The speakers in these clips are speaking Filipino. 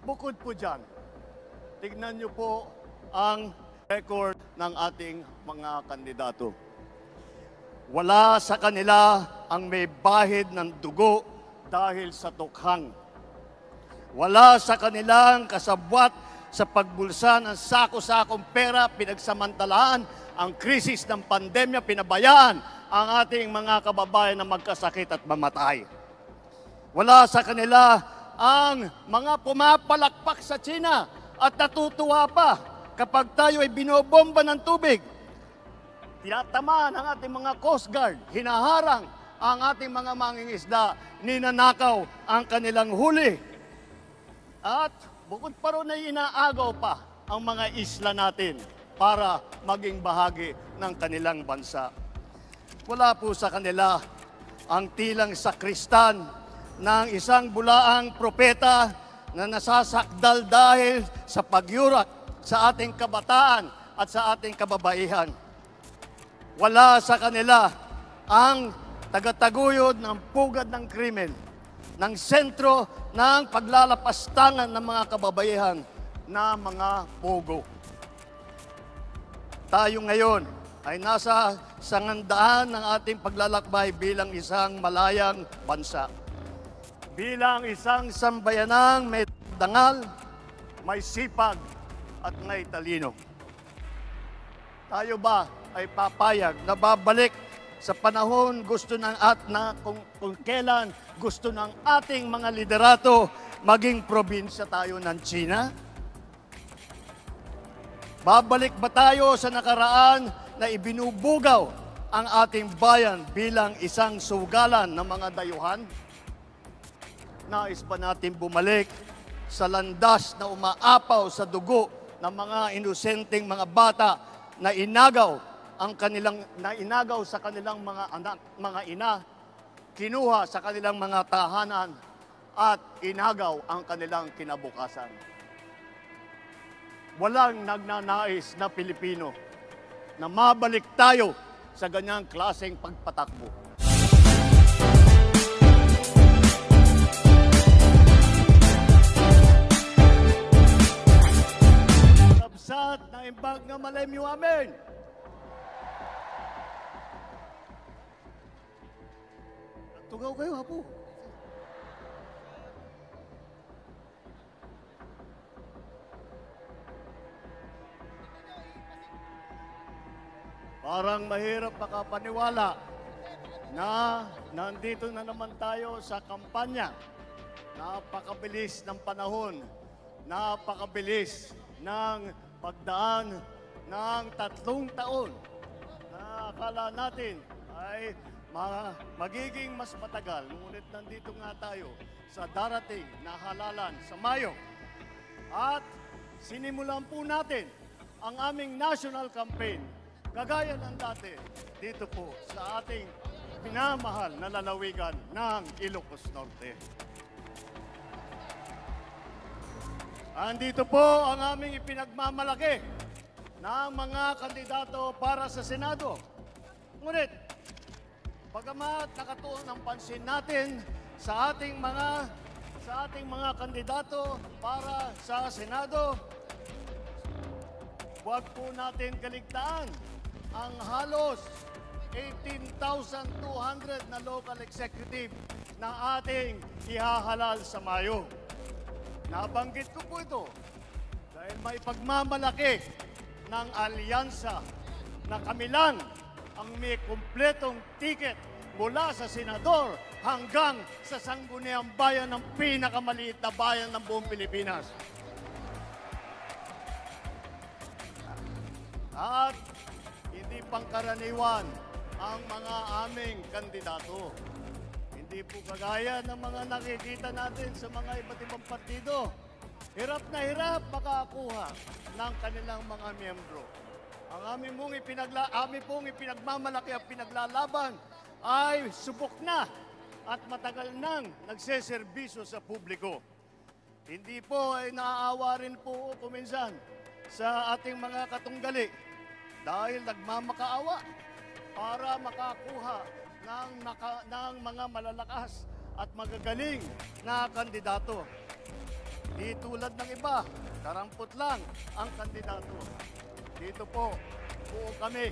Bukod po dyan, tignan niyo po ang record ng ating mga kandidato. Wala sa kanila ang may bahid ng dugo dahil sa tukhang. Wala sa kanilang kasabwat sa pagbulsa ng sako-sakong pera, pinagsamantalahan ang krisis ng pandemya, pinabayaan ang ating mga kababayan na magkasakit at mamatay. Wala sa kanila ang mga pumapalakpak sa China at natutuwa pa kapag tayo ay binobomba ng tubig. Tinatamaan ang ating mga Coast Guard, hinaharang ang ating mga mangingisda, ninanakaw ang kanilang huli. At bukod pa ron ay inaagaw pa ang mga isla natin para maging bahagi ng kanilang bansa. Wala po sa kanila ang tilang sakristan ng isang bulaang propeta na nasasakdal dahil sa pagyurak sa ating kabataan at sa ating kababaihan. Wala sa kanila ang tagataguyod ng pugad ng krimen, ng sentro ng paglalapastangan ng mga kababaihan na mga pogo. Tayo ngayon ay nasa sangandaan ng ating paglalakbay bilang isang malayang bansa. Bilang isang sambayanang may dangal, may sipag at may talino. Tayo ba ay papayag na babalik sa panahon gusto ng kung kailan gusto ng ating mga liderato maging probinsya tayo ng China? Babalik ba tayo sa nakaraan na ibinubugaw ang ating bayan bilang isang sugalan ng mga dayuhan? Nais ba natin bumalik sa landas na umaapaw sa dugo ng mga inosenteng mga bata na inagaw sa kanilang mga anak, mga ina, kinuha sa kanilang mga tahanan at inagaw ang kanilang kinabukasan? Walang nagnanais na Pilipino na mabalik tayo sa ganyang klaseng pagpatakbo. Sabsat na imbag nga malaymi amin. Tugaw kayo, hapo. Parang mahirap makapaniwala na nandito na naman tayo sa kampanya. Napakabilis ng panahon, napakabilis ng pagdaan ng 3 taon na akala natin ay magiging mas matagal. Ngunit nandito nga tayo sa darating na halalan sa Mayo. At sinimulan po natin ang aming national campaign kagaya ng dati dito po sa ating pinamahal na lalawigan ng Ilocos Norte. Andito po ang aming ipinagmamalaki ng mga kandidato para sa Senado. Ngunit, bagamat nakatuon ang pansin natin sa ating mga kandidato para sa Senado, huwag po natin kaligtaan ang halos 18,200 na local executive na ating ihahalal sa Mayo. Nabanggit ko po ito dahil may pagmamalaki ng alyansa na kami lang ang may kumpletong ticket mula sa senador hanggang sa sangguniang bayan ng pinakamaliit na bayan ng buong Pilipinas. At hindi pangkaraniwan ang mga aming kandidato. Hindi po kagaya ng mga nakikita natin sa mga iba't ibang partido. Hirap na hirap makakuha ng kanilang mga miyembro. Ang aming pong ipinagmamalaki at pinaglalaban ay subok na at matagal nang nagseserbisyo sa publiko. Hindi po ay naaawa rin po kuminsan sa ating mga katunggali dahil nagmamakaawa para makakuha ng mga malalakas at magagaling na kandidato. Di tulad ng iba, karampot lang ang kandidato. Dito po, buo kami.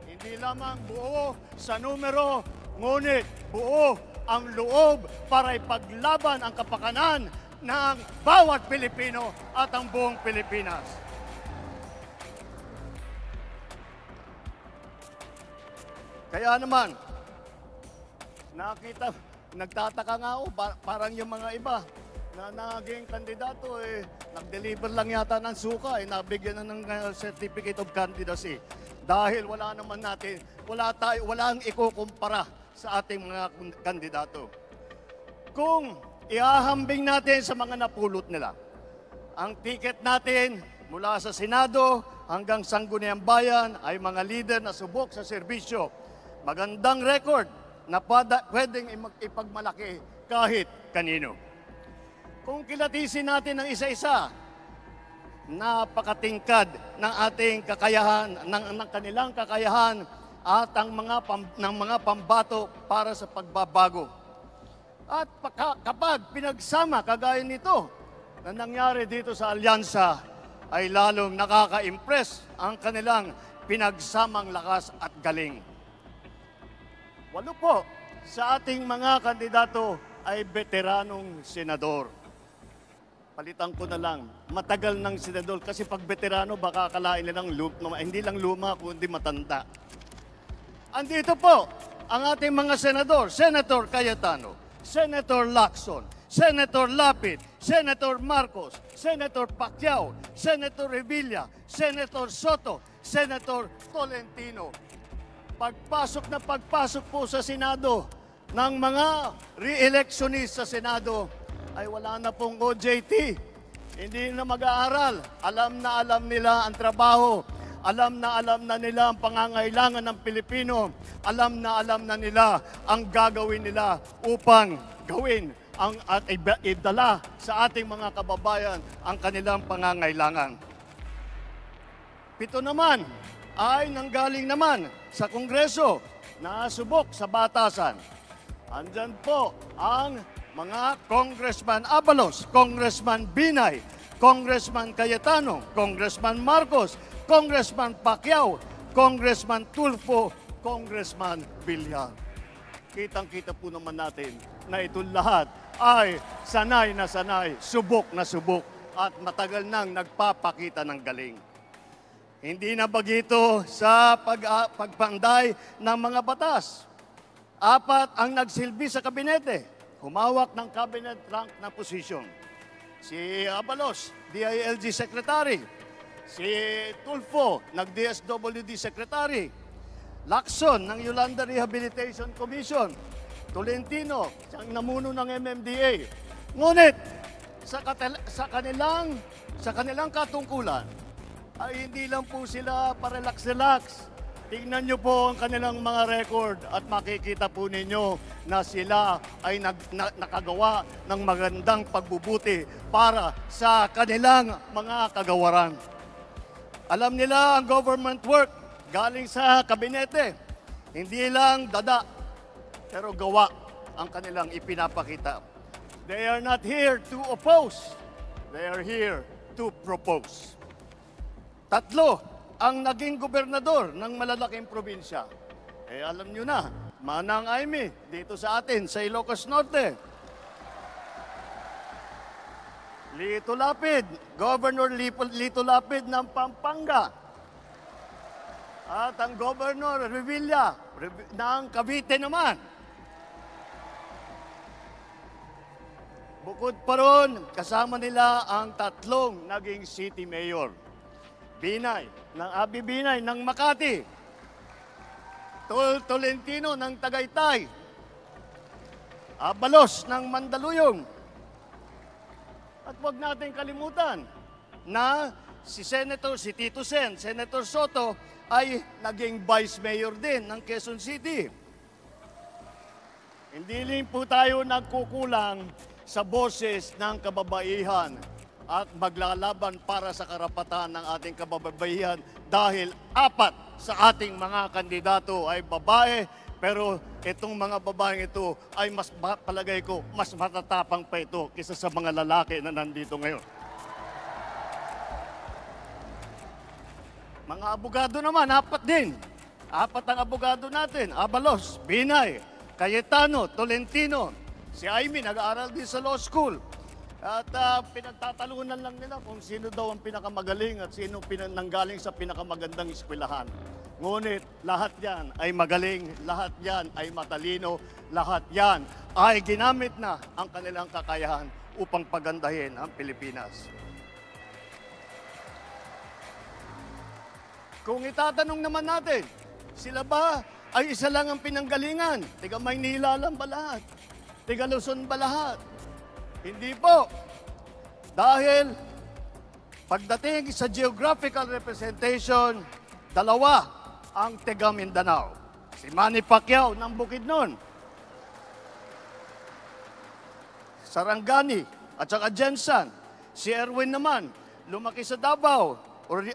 Hindi lamang buo sa numero, ngunit buo ang loob para ipaglaban ang kapakanan ng bawat Pilipino at ang buong Pilipinas. Kaya naman, nagtataka nga ako, parang yung mga iba na naging kandidato, nag-deliver lang yata ng suka, nabigyan na ng certificate of candidacy. Dahil wala naman natin, walang ikukumpara sa ating mga kandidato. Kung ihahambing natin sa mga napulot nila, ang ticket natin mula sa Senado hanggang Sangguniang Bayan ay mga leader na subok sa serbisyo. Magandang record na pwedeng ipagmalaki kahit kanino. Kung kilatisin natin ng isa-isa, napakatingkad ng ating kakayahan, ng kanilang kakayahan at ang mga pambato para sa pagbabago. At kapag pinagsama kagaya nito na nangyari dito sa alyansa, ay lalong nakaka-impress ang kanilang pinagsamang lakas at galing. 8 po sa ating mga kandidato ay veteranong senador. Palitan ko na lang, matagal ng senador kasi pag veterano baka akalain nilang hindi lang luma kundi matanda. Andito po ang ating mga senador, Senator Cayetano, Senator Lacson, Senator Lapid, Senator Marcos, Senator Pacquiao, Senator Revilla, Senator Soto, Senator Tolentino. Pagpasok po sa Senado ng mga re-electionist sa Senado, ay wala na pong OJT. Hindi na mag-aaral. Alam nila ang trabaho. Alam na nila ang pangangailangan ng Pilipino. Alam na nila ang gagawin nila upang gawin at idala sa ating mga kababayan ang kanilang pangangailangan. 7 naman ay nanggaling naman sa Kongreso na subok sa batasan. Andyan po ang mga Congressman Abalos, Congressman Binay, Congressman Cayetano, Congressman Marcos, Congressman Pacquiao, Congressman Tulfo, Congressman Villar. Kitang-kita po naman natin na ito lahat ay sanay na sanay, subok na subok at matagal nang nagpapakita ng galing. Hindi na bagito sa pagpanday ng mga batas. 4 ang nagsilbi sa kabinete. Humawak ng cabinet rank na posisyon. Si Abalos, DILG Secretary. Si Tulfo, nag-DSWD Secretary. Lacson, ng Yolanda Rehabilitation Commission. Tolentino, siyang namuno ng MMDA. Ngunit, sa kanilang katungkulan, ay hindi lang po sila parelax-relax. Tingnan nyo po ang kanilang mga record at makikita po ninyo na sila ay nakagawa ng magandang pagbubuti para sa kanilang mga kagawaran. Alam nila ang government work galing sa kabinete. Hindi lang dada, pero gawa ang kanilang ipinapakita. They are not here to oppose. They are here to propose. 3 ang naging gobernador ng malalaking probinsya. Alam nyo na, Manang Aimee, dito sa atin, sa Ilocos Norte. Lito Lapid, Governor Lito Lapid ng Pampanga. At ang Governor Revilla ng Cavite naman. Bukod pa ron, kasama nila ang 3 naging city mayor. Binay, ng Abi Binay ng Makati. Tolentino ng Tagaytay. Abalos ng Mandaluyong. At huwag natin kalimutan na si Tito Sen, Senator Soto, ay naging Vice Mayor din ng Quezon City. Hindi rin po tayo nagkukulang sa boses ng kababaihan at maglalaban para sa karapatan ng ating kababaihan dahil 4 sa ating mga kandidato ay babae Pero itong mga babaeng ito ay palagay ko, mas matatapang pa ito kaysa sa mga lalaki na nandito ngayon. Mga abogado naman, apat din. Apat ang abogado natin. Abalos, Binay, Cayetano, Tolentino. Si Amy nag-aaral din sa law school. At pinagtatalunan lang nila kung sino daw ang pinakamagaling at sino nanggaling sa pinakamagandang eskwelahan. Ngunit lahat yan ay magaling, lahat yan ay matalino, lahat yan ay ginamit na ang kanilang kakayahan upang pagandahin ang Pilipinas. Kung itatanong naman natin, sila ba ay isa lang ang pinanggalingan? Tiga Maynila lang ba lahat? Tiga Luzon ba lahat? Hindi po. Dahil pagdating sa geographical representation, dalawa ang taga Mindanao. Si Manny Pacquiao ng Bukidnon, Sarangani at saka Jensan. Si Erwin naman, lumaki sa Davao,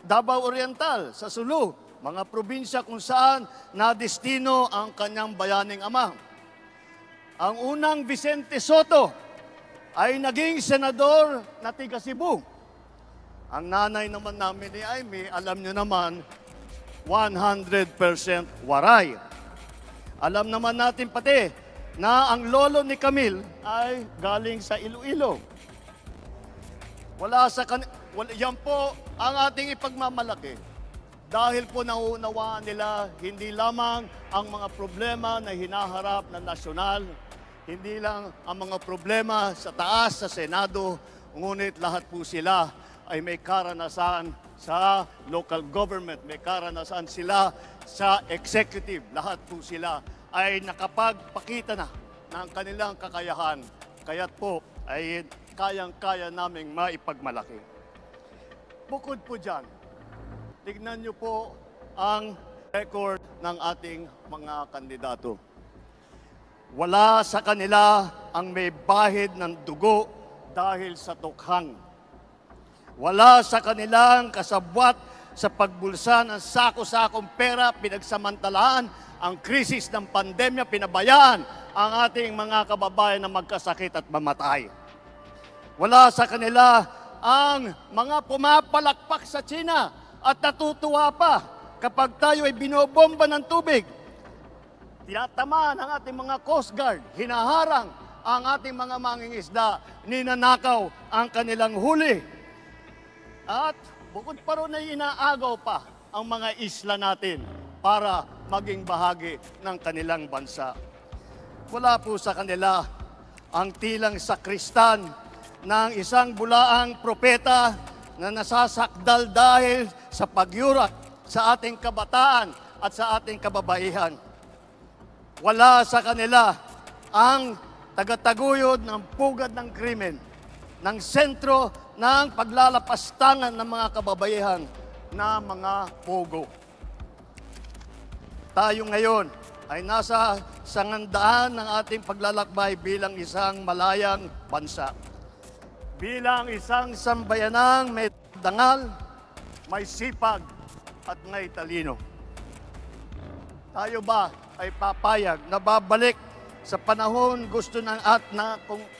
Davao Oriental, sa Sulu, mga probinsya kung saan nadestino ang kanyang bayaning ama. Ang unang Vicente Soto ay naging senador na tiga Cebu. Ang nanay naman namin ni Amy, alam nyo naman, 100% Waray. Alam naman natin pati na ang lolo ni Camille ay galing sa Iloilo. Yan po ang ating ipagmamalaki. Dahil po nauunawaan nila hindi lamang ang mga problema na hinaharap ng nasyonal, hindi lang ang mga problema sa taas, sa Senado, ngunit lahat po sila ay may karanasan sa local government, may karanasan sila sa executive. Lahat po sila ay nakapagpakita na ng kanilang kakayahan. Kaya't po ay kayang-kaya naming maipagmalaki. Bukod po dyan, tignan niyo po ang record ng ating mga kandidato. Wala sa kanila ang may bahid ng dugo dahil sa tukhang. Wala sa kanilang kasabwat sa pagbulsa ng sako-sakong pera, pinagsamantalaan ang krisis ng pandemya, pinabayaan ang ating mga kababayan na magkasakit at mamatay. Wala sa kanila ang mga pumapalakpak sa China at natutuwa pa kapag tayo ay binobomba ng tubig. Tinatamaan ang ating mga Coast Guard, hinaharang ang ating mga mangingisda, ninanakaw ang kanilang huli. At bukod pa ron ay inaagaw pa ang mga isla natin para maging bahagi ng kanilang bansa. Wala po sa kanila ang tilang sakristan ng isang bulaang propeta na nasasakdal dahil sa pagyurak sa ating kabataan at sa ating kababaihan. Wala sa kanila ang tagataguyod ng pugad ng krimen, ng sentro ng paglalapastangan ng mga kababaihan na mga pogo. Tayo ngayon ay nasa sangandaan ng ating paglalakbay bilang isang malayang bansa. Bilang isang sambayanang may dangal, may sipag at may talino. Tayo ba ay papayag na babalik sa panahon gusto ng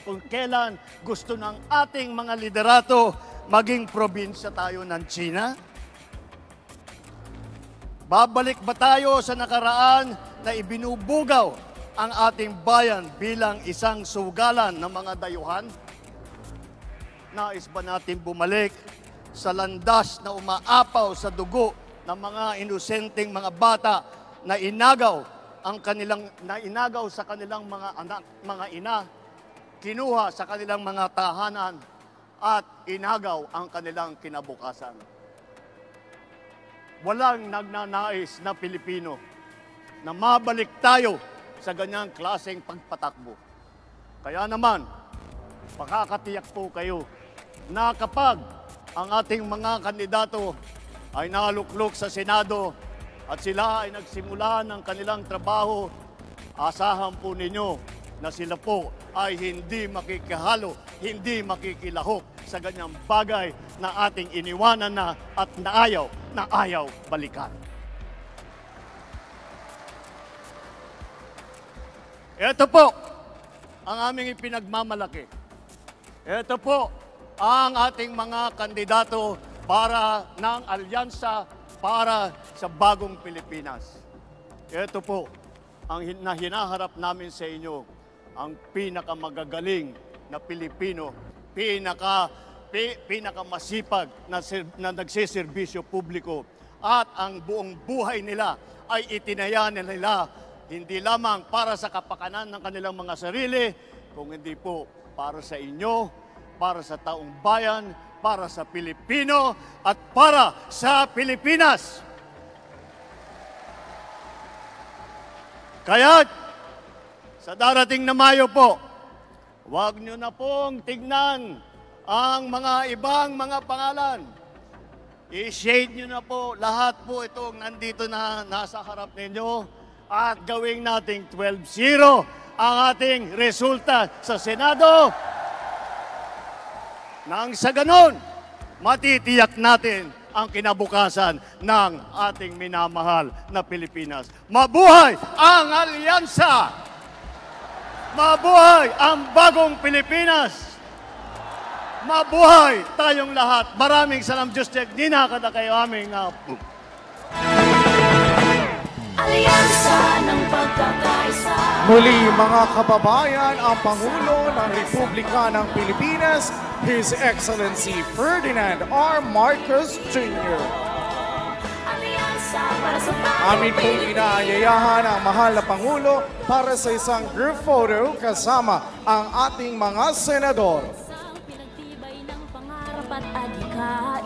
kung kailan gusto ng ating mga liderato maging probinsya tayo ng China? Babalik ba tayo sa nakaraan na ibinubugaw ang ating bayan bilang isang sugalan ng mga dayuhan? Nais ba natin bumalik sa landas na umaapaw sa dugo ng mga inosenteng mga bata na inagaw sa kanilang mga anak, mga ina, kinuha sa kanilang mga tahanan at inagaw ang kanilang kinabukasan? Walang nagnanais na Pilipino na mabalik tayo sa ganyang klaseng pagpatakbo. Kaya naman, makakatiyak po kayo na kapag ang ating mga kandidato ay naluklok sa Senado at sila ay nagsimula ng kanilang trabaho, asahan po ninyo na sila po ay hindi makikihalo, hindi makikilahok sa ganyang bagay na ating iniwanan na at naayaw balikan. Ito po ang aming ipinagmamalaki. Ito po ang ating mga kandidato para ng alyansa para sa bagong Pilipinas. Ito po ang hinaharap namin sa inyo, ang pinakamagagaling na Pilipino, pinakamasipag na nagsiservisyo publiko, at ang buong buhay nila ay itinaya nila hindi lamang para sa kapakanan ng kanilang mga sarili, kung hindi po para sa inyo, para sa taong bayan, para sa Pilipino, at para sa Pilipinas. Kaya sa darating na Mayo po, huwag nyo na pong tignan ang mga ibang mga pangalan. I-shade nyo na po lahat po itong nandito na nasa harap ninyo at gawing nating 12-0 ang ating resulta sa Senado. Nang sa ganon, matitiyak natin ang kinabukasan ng ating minamahal na Pilipinas. Mabuhay ang alyansa! Mabuhay ang bagong Pilipinas! Mabuhay tayong lahat! Maraming salam, Diyos Diyek, di na kada kayo aming Alyansa ng pagkakaisa. Muli mga kababayan, ang Pangulo ng Republika ng Pilipinas, His Excellency Ferdinand R. Marcos Jr. Alyansa para sa bagong Amin pong inaayayahan ang mahal na Pangulo para sa isang group photo kasama ang ating mga senador. Isang pinagtibay ng pangarap at adhikain.